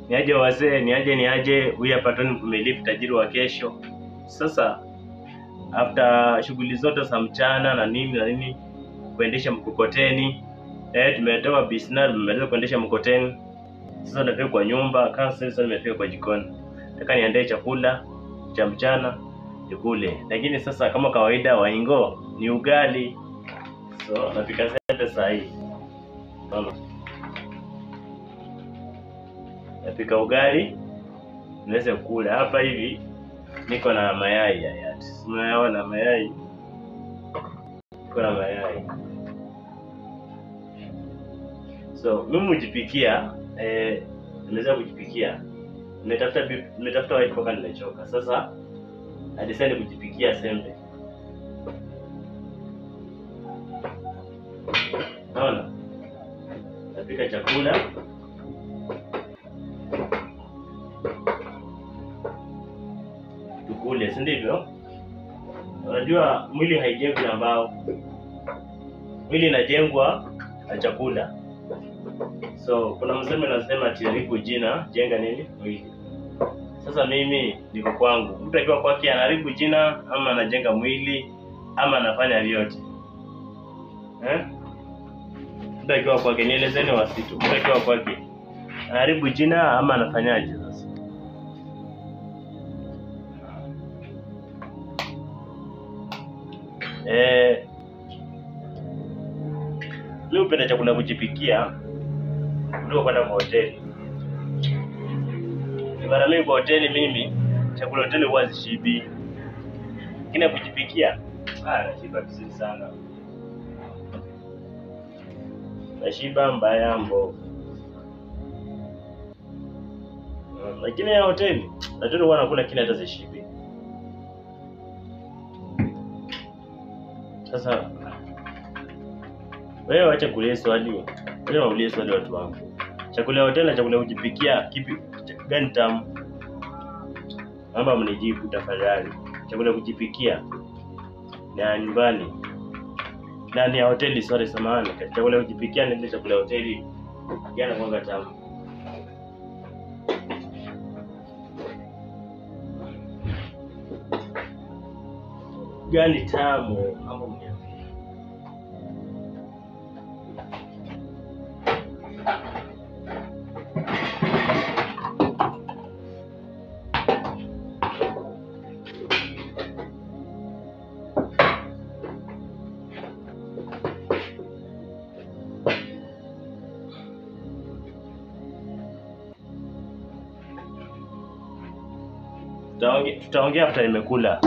Niaje wazee, niaje huyu hapa Tony Mvumilivu, tajiri wa kesho. Sasa after shughuli zote za mchana na nini kuendesha mkokoteni, tumetoka business, tumemaliza kuendesha mkokoteni. Sasa nafika kwa nyumba, sasa nimefika kwa jikoni. Nataka niandae chakula cha mchana nikule. Lakini sasa kama kawaida Waingo ni ugali. So napika sasa hii. Mama. Napika ugali niweze kula. Hapa hivi niko na mayai hayati. Unaona mayai? Niko na mayai. So mimi hujipikia, nimeweza kujipikia. Nimetafuta white mpaka nimechoka. Sasa nadecide kujipikia sembe. Naona? Napika chakula. Tukule, si ndivyo? Unajua mwili haijengwi na mbao. Mwili inajengwa na chakula. So kuna msemo unasema ati haribu jina, jenga nini? Mwili. Sasa mimi niko kwangu. Mtu akiwa kwake anaharibu jina ama anajenga mwili ama anafanya vyote. Mtu akiwa kwake, nielezeni wasitu. Mtu akiwa kwake anaharibu jina ama anafanyaje sasa? Mimi hupenda chakula kujipikia kuliko kwenda kwa hoteli. Mara mingi kwa hoteli mimi chakula hoteli huwa zishibi. Lakini kujipikia nashiba vizuri sana. Nashiba mbaya mbovu. Lakini ya hoteli huwa nakula kile hata zishibi. Sasa wewe acha kuuliza swali. Wewe waulize swali watu wangu. Chakula hoteli na chakula kujipikia kipi gani tamu? Naomba mnijibu tafadhali. Chakula kujipikia na nyumbani na ni ya hoteli, sorry samahani. Chakula kujipikia na ile chakula hoteli yana mwanga tamu. Gani tamu hapo mniambie. Tutaongea after nimekula.